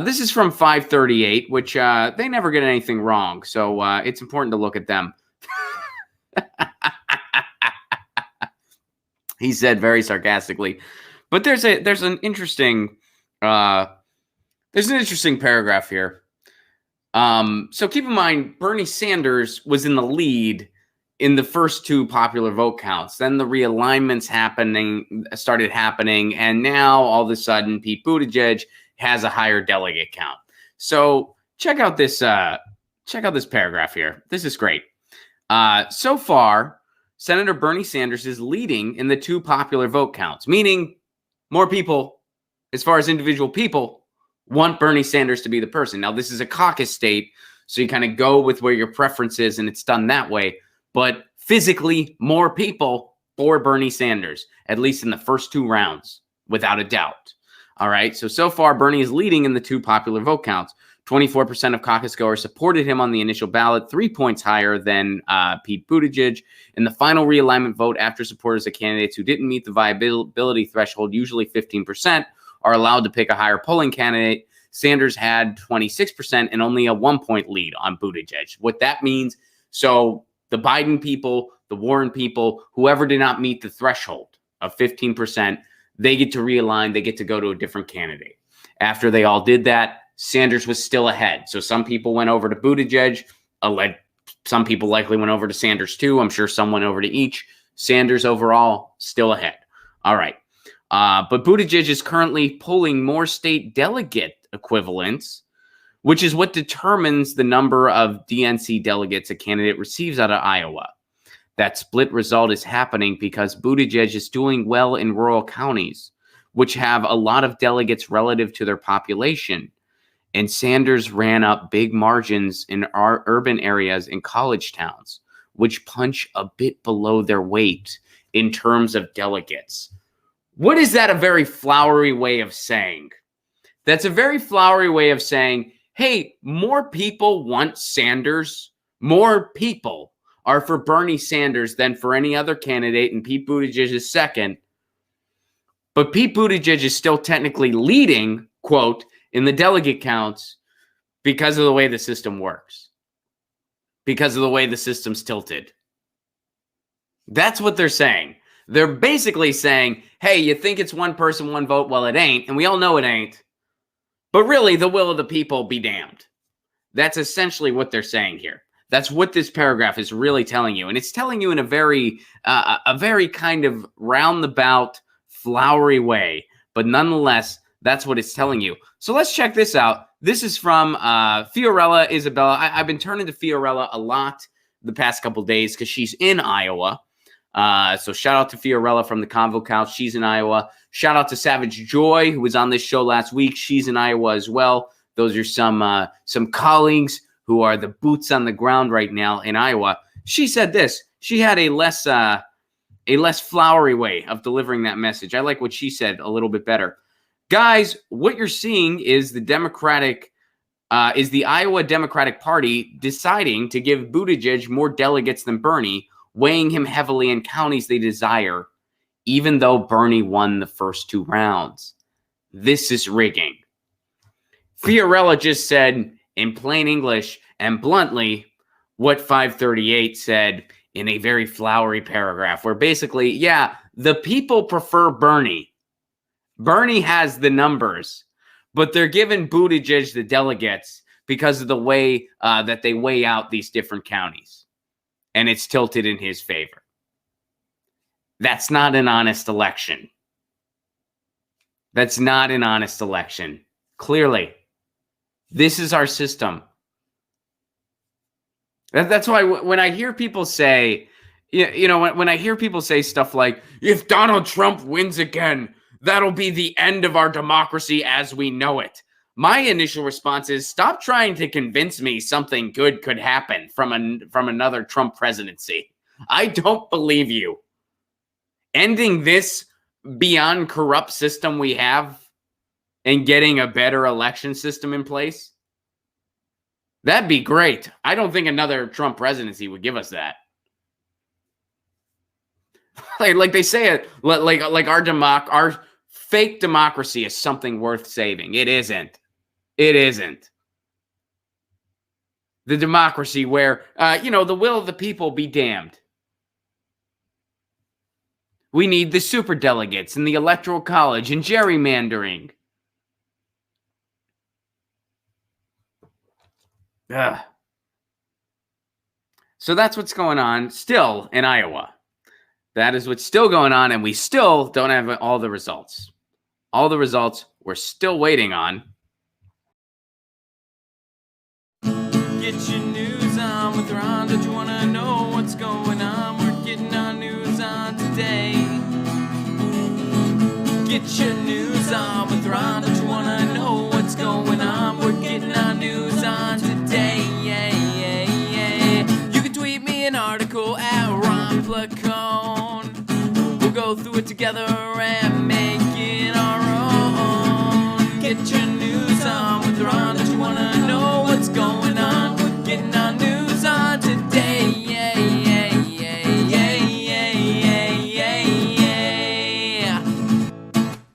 This is from 538, which they never get anything wrong. So it's important to look at them. He said very sarcastically. But there's an interesting paragraph here. So keep in mind, Bernie Sanders was in the lead in the first two popular vote counts. Then the realignments started happening, and now all of a sudden Pete Buttigieg has a higher delegate count. So check out this paragraph here. This is great. So far, Senator Bernie Sanders is leading in the two popular vote counts, meaning more people, as far as individual people, want Bernie Sanders to be the person. Now, this is a caucus state, so you kind of go with where your preference is, and it's done that way. But physically, more people for Bernie Sanders, at least in the first two rounds, without a doubt. All right, so far, Bernie is leading in the two popular vote counts. 24% of caucus goers supported him on the initial ballot, 3 points higher than Pete Buttigieg. In the final realignment vote, after supporters of candidates who didn't meet the viability threshold, usually 15%, are allowed to pick a higher polling candidate. Sanders had 26% and only a 1-point lead on Buttigieg. What that means, so the Biden people, the Warren people, whoever did not meet the threshold of 15%, they get to realign. They get to go to a different candidate. After they all did that, Sanders was still ahead. So some people went over to Buttigieg. Some people likely went over to Sanders too. I'm sure some went over to each. Sanders overall still ahead. All right. But Buttigieg is currently polling more state delegate equivalents, which is what determines the number of DNC delegates a candidate receives out of Iowa. That split result is happening because Buttigieg is doing well in rural counties, which have a lot of delegates relative to their population. And Sanders ran up big margins in our urban areas and college towns, which punch a bit below their weight in terms of delegates. What is that a very flowery way of saying? That's a very flowery way of saying, hey, more people want Sanders. More people are for Bernie Sanders than for any other candidate, and Pete Buttigieg is second. But Pete Buttigieg is still technically leading, quote, in the delegate counts because of the way the system works, because of the way the system's tilted. That's what they're saying. They're basically saying, hey, you think it's one person, one vote? Well, it ain't, and we all know it ain't. But really, the will of the people be damned. That's essentially what they're saying here. That's what this paragraph is really telling you. And it's telling you in a very kind of roundabout, flowery way. But nonetheless, that's what it's telling you. So let's check this out. This is from Fiorella Isabella. I've been turning to Fiorella a lot the past couple days because she's in Iowa. So shout out to Fiorella from the Convo Couch. She's in Iowa. Shout out to Savage Joy, who was on this show last week. She's in Iowa as well. Those are some colleagues who are the boots on the ground right now in Iowa. She said this. She had a less flowery way of delivering that message. I like what she said a little bit better. Guys, what you're seeing is the Iowa Democratic Party deciding to give Buttigieg more delegates than Bernie, weighing him heavily in counties they desire, even though Bernie won the first two rounds. This is rigging. Fiorella just said in plain English and bluntly what 538 said in a very flowery paragraph, where basically, yeah, the people prefer Bernie. Bernie has the numbers, but they're giving Buttigieg the delegates because of the way that they weigh out these different counties. And it's tilted in his favor. That's not an honest election. That's not an honest election. Clearly, this is our system. That's why when I hear people say, when I hear people say stuff like, if Donald Trump wins again, that'll be the end of our democracy as we know it. My initial response is, stop trying to convince me something good could happen from another Trump presidency. I don't believe you. Ending this beyond corrupt system we have and getting a better election system in place, that'd be great. I don't think another Trump presidency would give us that. Like they say it, like our fake democracy is something worth saving. It isn't. It isn't. The democracy where, the will of the people be damned. We need the superdelegates and the electoral college and gerrymandering. Ugh. So that's what's going on still in Iowa. That is what's still going on, and we still don't have all the results. All the results we're still waiting on. Get your news on with Ron. Don't you want to know what's going on? We're getting our news on today. Get your news on with Ron. Don't you want to know what's going on? We're getting our news on today. Yeah, yeah, yeah. You can tweet me an article at Ron Placone. We'll go through it together and make it our